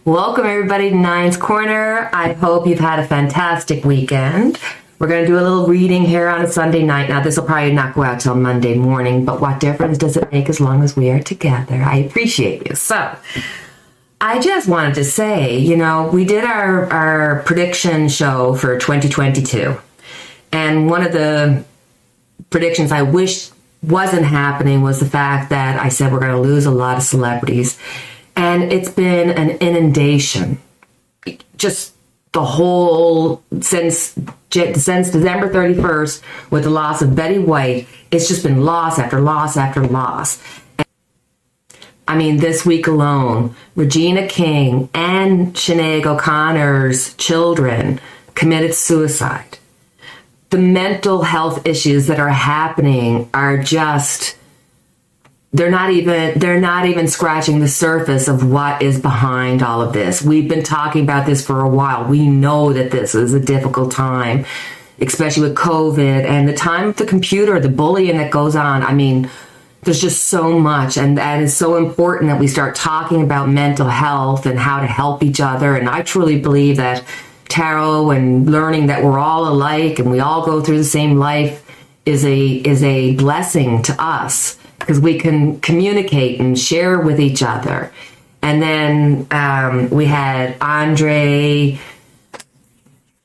Welcome everybody to Nine's Corner. I hope you've had a fantastic weekend. We're going to do a little reading here on a Sunday night. Now this will probably not go out till Monday morning, but what difference does it make as long as we are together? I appreciate you. So, I just wanted to say, we did our prediction show for 2022. And one of the predictions I wish wasn't happening was the fact that I said we're going to lose a lot of celebrities. And it's been an inundation. Just the whole, since December 31st, with the loss of Betty White, it's just been loss after loss after loss. I mean, this week alone, Regina King and Sinead O'Connor's children committed suicide. The mental health issues that are happening are just, they're not even scratching the surface of what is behind all of this. We've been talking about this for a while. We know that this is a difficult time, especially with COVID and the time of the computer, the bullying that goes on. I mean, there's just so much, and that is so important that we start talking about mental health and how to help each other. And I truly believe that tarot and learning that we're all alike and we all go through the same life is a blessing to us, because we can communicate and share with each other. And then we had Andre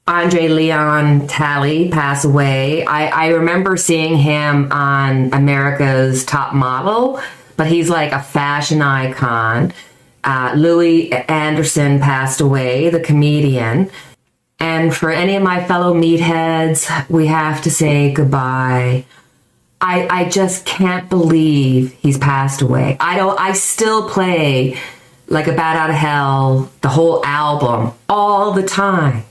Leon Talley pass away. I remember seeing him on America's Top Model, but he's like a fashion icon. Louis Anderson passed away, the comedian. And for any of my fellow meatheads, we have to say goodbye. I just can't believe he's passed away. I still play Like a Bat Out of Hell, the whole album, all the time.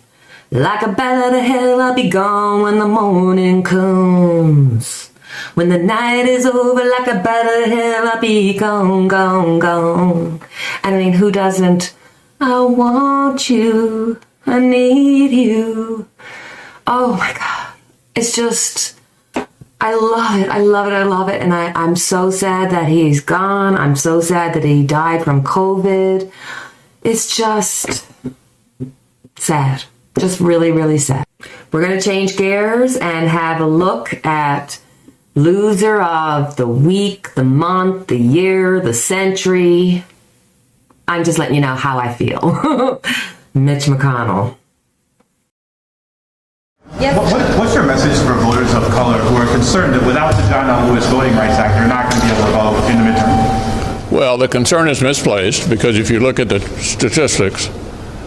Like a bat out of hell, I'll be gone when the morning comes. When the night is over, like a bat out of hell, I'll be gone, gone, gone. And I mean, who doesn't? I want you, I need you. Oh my God. It's just, I love it, I love it, I love it. And I'm so sad that he's gone. I'm so sad that he died from COVID. It's just sad. Just really, really sad. We're going to change gears and have a look at loser of the week, the month, the year, the century. I'm just letting you know how I feel. Mitch McConnell. Yes. What's your message for voters of color who are concerned that without the John L. Lewis Voting Rights Act, they're not going to be able to vote in the midterm? Well, the concern is misplaced, because if you look at the statistics,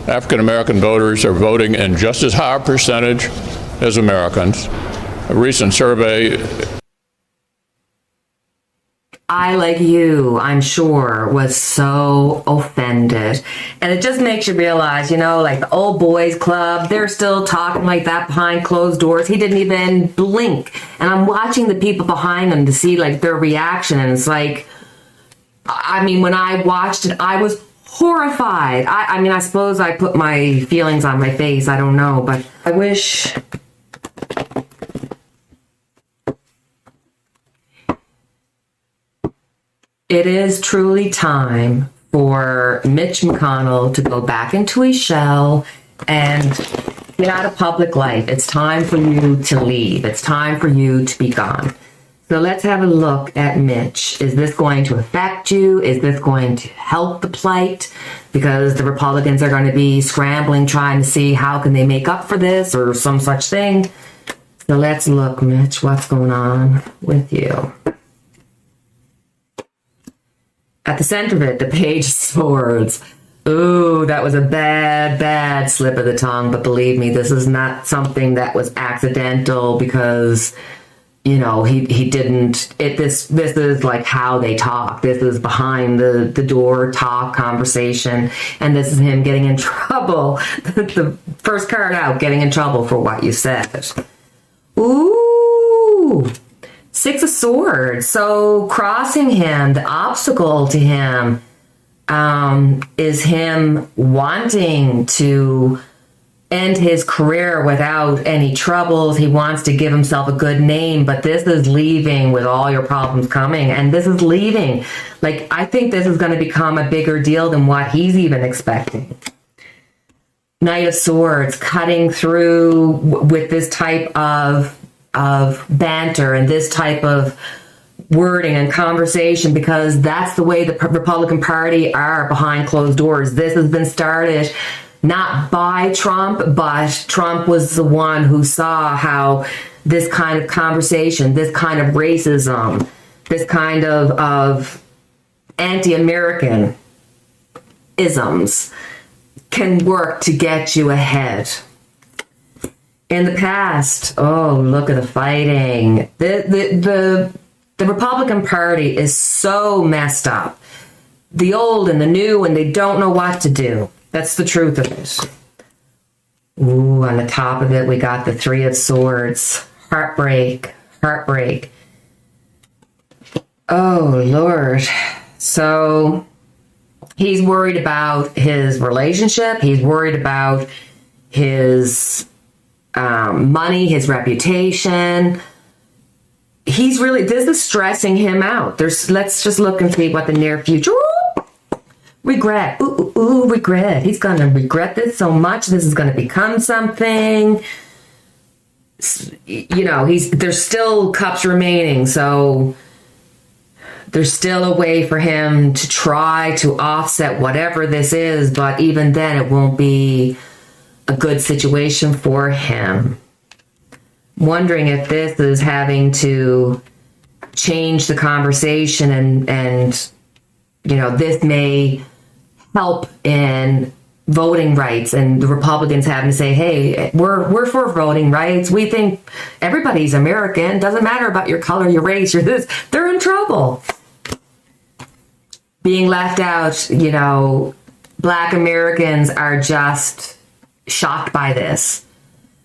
African-American voters are voting in just as high a percentage as Americans. A recent survey, I, like you, I'm sure, was so offended. And it just makes you realize, like the old boys club, they're still talking like that behind closed doors. He didn't even blink. And I'm watching the people behind him to see like their reaction. And it's like, I mean, when I watched it, I was horrified. I mean, I suppose I put my feelings on my face. I don't know, but I wish. It is truly time for Mitch McConnell to go back into his shell and get out of public life. It's time for you to leave. It's time for you to be gone. So let's have a look at Mitch. Is this going to affect you? Is this going to help the plight? Because the Republicans are going to be scrambling, trying to see how can they make up for this or some such thing. So let's look, Mitch, what's going on with you? At the center of it, the Page of Swords. Ooh, that was a bad slip of the tongue. But believe me, this is not something that was accidental, because he didn't. This is like how they talk. This is behind the door talk, conversation, and this is him getting in trouble. The first card out, getting in trouble for what you said. Ooh, Six of Swords. So crossing him, the obstacle to him, is him wanting to end his career without any troubles. He wants to give himself a good name, but this is leaving with all your problems coming. And this is leaving. Like, I think this is going to become a bigger deal than what he's even expecting. Knight of Swords, cutting through with this type of banter and this type of wording and conversation, because that's the way the Republican Party are behind closed doors. This has been started not by Trump, but Trump was the one who saw how this kind of conversation, this kind of racism, this kind of anti-American isms can work to get you ahead. In the past, oh, look at the fighting. The Republican Party is so messed up. The old and the new, and they don't know what to do. That's the truth of it. Ooh, on the top of it, we got the Three of Swords. Heartbreak, heartbreak. Oh, Lord. So he's worried about his relationship. He's worried about his money, his reputation. He's really, this is stressing him out. Let's just look and see what the near future. Ooh, regret. Ooh, regret. He's going to regret this so much. This is going to become something. You know, there's still cups remaining, so there's still a way for him to try to offset whatever this is, but even then it won't be a good situation for him. Wondering if this is having to change the conversation and you know, this may help in voting rights, and the Republicans having to say, hey, we're for voting rights. We think everybody's American. Doesn't matter about your color, your race, your this. They're in trouble. Being left out, you know, Black Americans are just shocked by this.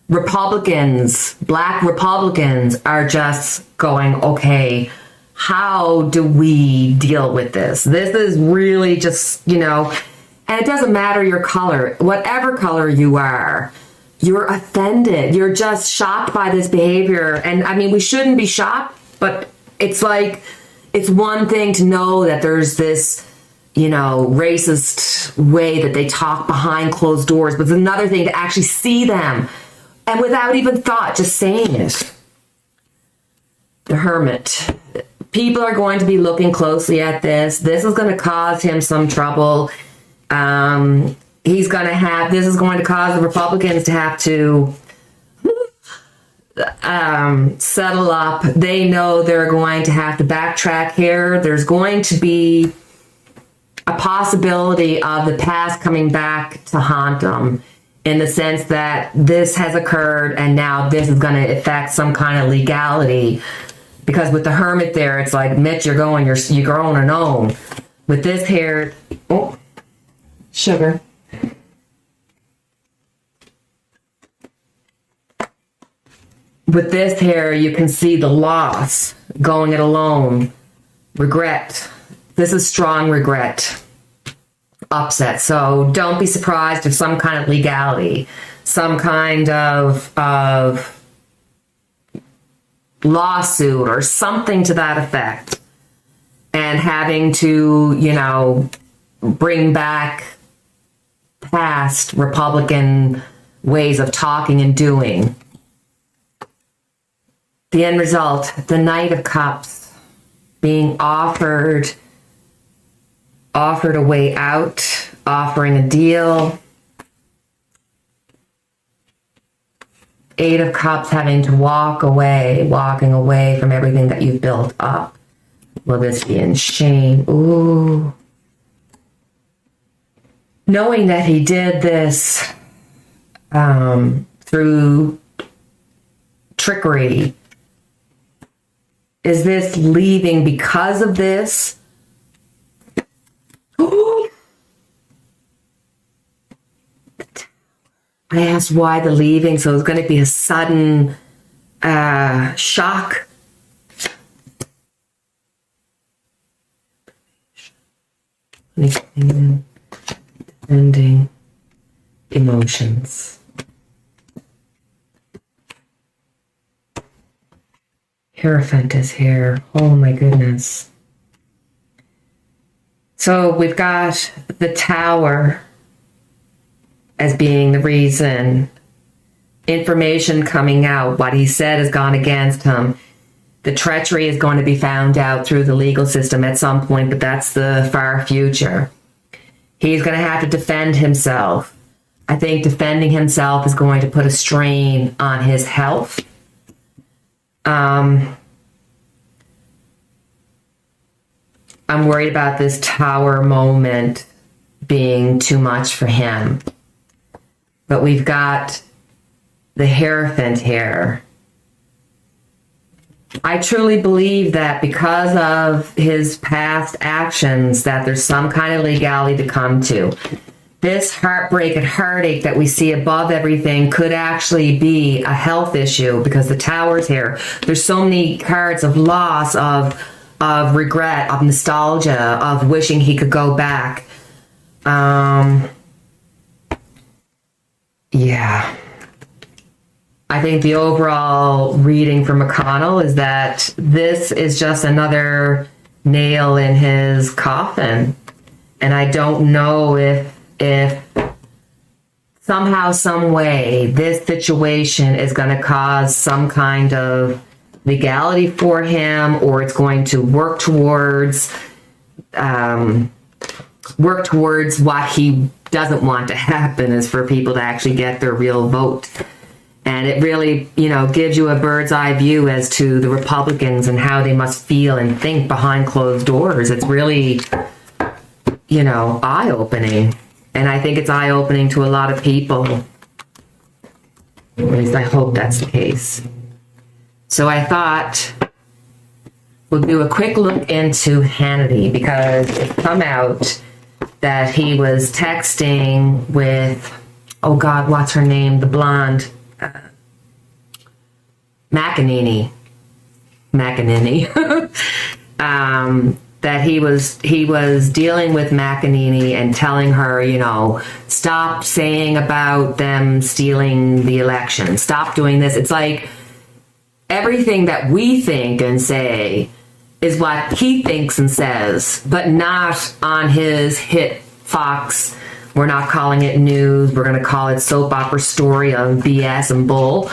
Republicans, Black Republicans are just going, okay, how do we deal with this? This is really just, you know, and it doesn't matter your color, whatever color you are, you're offended. You're just shocked by this behavior. And I mean, we shouldn't be shocked, but it's like, it's one thing to know that there's this, you know, racist way that they talk behind closed doors, but it's another thing to actually see them and without even thought, just saying it. The Hermit. People are going to be looking closely at this. This is going to cause him some trouble. This is going to cause the Republicans to have to settle up. They know they're going to have to backtrack here. There's going to be a possibility of the past coming back to haunt them, in the sense that this has occurred and now this is going to affect some kind of legality. Because with the Hermit there, it's like, Mitch, you're on your own. With this here, oh, sugar. With this here, you can see the loss, going it alone, regret. This is strong regret, upset. So don't be surprised if some kind of legality, some kind of lawsuit or something to that effect, and having to, you know, bring back past Republican ways of talking and doing. The end result, the Knight of Cups, being offered a way out, offering a deal. Eight of Cups, having to walking away from everything that you've built up. Will this be in shame? Ooh. Knowing that he did this through trickery. Is this leaving because of this? Ooh. I asked why the leaving, so it's going to be a sudden shock. Defending emotions. Hierophant is here. Oh my goodness. So we've got the Tower as being the reason. Information coming out. What he said has gone against him. The treachery is going to be found out through the legal system at some point, but that's the far future. He's going to have to defend himself. I think defending himself is going to put a strain on his health. I'm worried about this Tower moment being too much for him. But we've got the Hierophant here. I truly believe that because of his past actions, that there's some kind of legality to come to. This heartbreak and heartache that we see above everything could actually be a health issue because the Tower's here. There's so many cards of loss, of regret, of nostalgia, of wishing he could go back. Yeah. I think the overall reading for McConnell is that this is just another nail in his coffin. And I don't know if somehow, some way, this situation is going to cause some kind of legality for him, or it's going to work towards what he doesn't want to happen, is for people to actually get their real vote. And it really, gives you a bird's eye view as to the Republicans and how they must feel and think behind closed doors. It's really, eye-opening. And I think it's eye-opening to a lot of people. At least I hope that's the case. So I thought we'll do a quick look into Hannity, because it's come out that he was texting with, oh God, what's her name? The blonde. McEnany. That he was dealing with McEnany and telling her, stop saying about them stealing the election. Stop doing this. It's like everything that we think and say is what he thinks and says, but not on his hit Fox. We're not calling it news. We're going to call it soap opera story of BS and bull.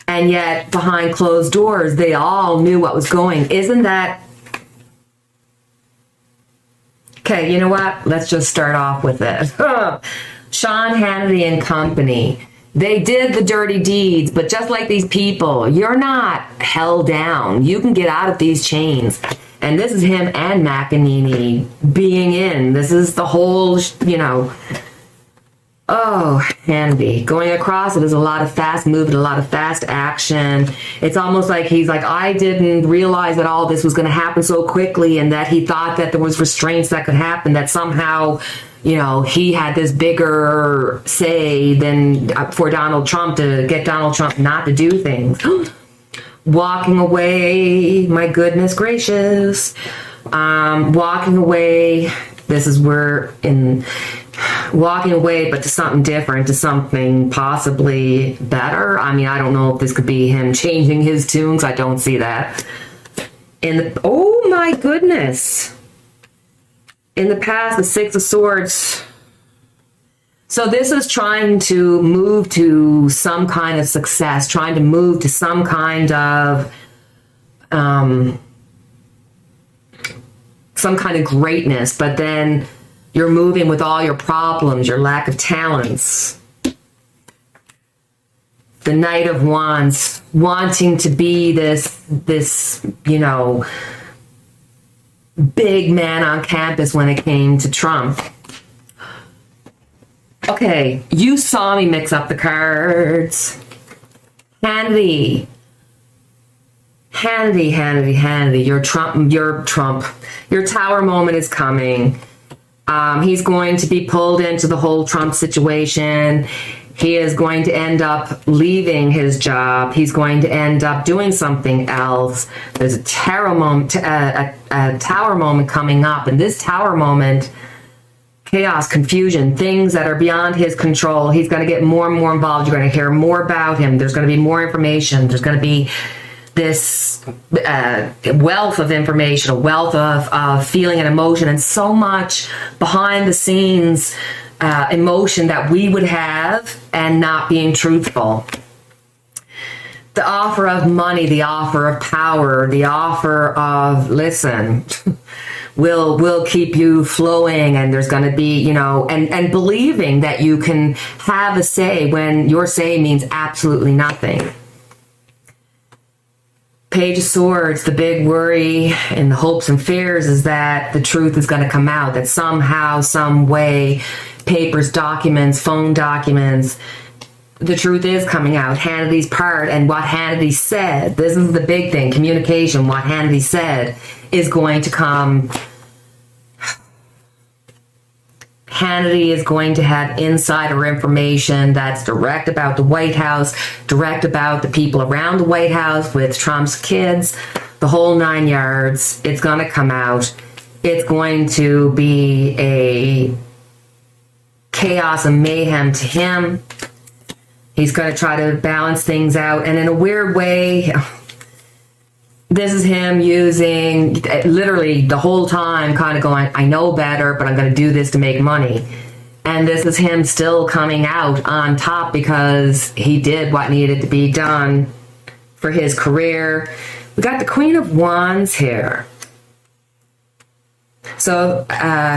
And yet, behind closed doors, they all knew what was going. Isn't that... Okay, you know what? Let's just start off with this. Sean Hannity and company. They did the dirty deeds, but just like these people, you're not held down. You can get out of these chains. And this is him and McEnany being in. This is the whole, Oh, Hannity. Going across it is a lot of fast movement, a lot of fast action. It's almost like he's like, I didn't realize that all this was going to happen so quickly, and that he thought that there was restraints that could happen, that somehow, he had this bigger say than for Donald Trump to get Donald Trump not to do things. Walking away, my goodness gracious. Walking away, this is where in... walking away, but to something different, to something possibly better. I mean, I don't know if this could be him changing his tunes. I don't see that. Oh my goodness. In the past, the Six of Swords. So this is trying to move to some kind of success, trying to move to some kind of greatness, but then you're moving with all your problems, your lack of talents. The Knight of Wands, wanting to be this, big man on campus when it came to Trump. Okay, you saw me mix up the cards. Hannity. Your Trump. Your Tower moment is coming. He's going to be pulled into the whole Trump situation. He is going to end up leaving his job. He's going to end up doing something else. There's a Tower moment, coming up. And this Tower moment, chaos, confusion, things that are beyond his control. He's going to get more and more involved. You're going to hear more about him. There's going to be more information. There's going to be this wealth of information, a wealth of feeling and emotion, and so much behind the scenes emotion that we would have and not being truthful. The offer of money, the offer of power, the offer of, listen, will keep you flowing, and there's going to be, you know, and believing that you can have a say when your say means absolutely nothing. Page of Swords, the big worry and the hopes and fears is that the truth is going to come out, that somehow, some way, papers, documents, phone documents, the truth is coming out. Hannity's part and what Hannity said, this is the big thing, communication, what Hannity said is going to come. Hannity is going to have insider information that's direct about the White House, direct about the people around the White House with Trump's kids, the whole 9 yards. It's going to come out. It's going to be a chaos and mayhem to him. He's going to try to balance things out. And in a weird way, this is him using literally the whole time kind of going, I know better, but I'm going to do this to make money. And this is him still coming out on top because he did what needed to be done for his career. We got the Queen of Wands here. So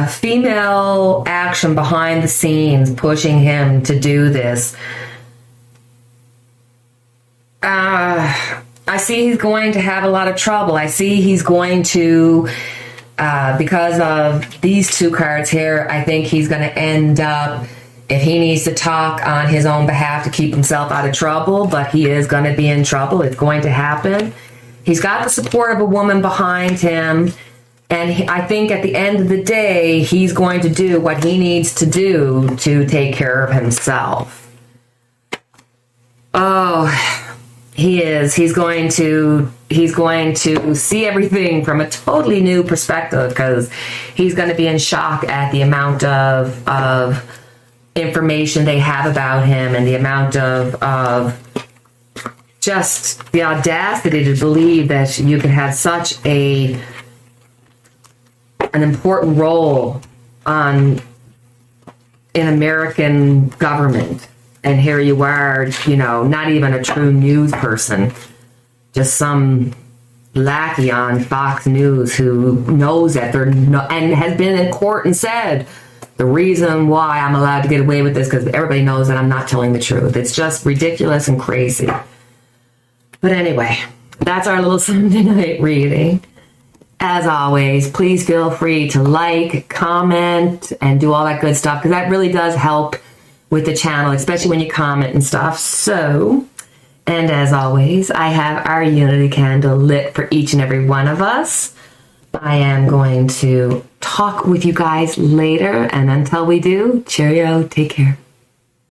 female action behind the scenes pushing him to do this. I see he's going to have a lot of trouble. I see he's going to, because of these two cards here, I think he's going to end up, if he needs to talk on his own behalf to keep himself out of trouble, but he is going to be in trouble. It's going to happen. He's got the support of a woman behind him. And I think at the end of the day, he's going to do what he needs to do to take care of himself. Oh, he is. He's going to see everything from a totally new perspective because he's going to be in shock at the amount of information they have about him and the amount of just the audacity to believe that you can have such an important role in American government. And here you are, you know, not even a true news person, just some lackey on Fox News who knows that and has been in court and said, the reason why I'm allowed to get away with this because everybody knows that I'm not telling the truth. It's just ridiculous and crazy. But anyway, that's our little Sunday night reading. As always, please feel free to like, comment, and do all that good stuff because that really does help with the channel, especially when you comment and stuff. So, and as always, I have our unity candle lit for each and every one of us. I am going to talk with you guys later, and until we do, cheerio, take care.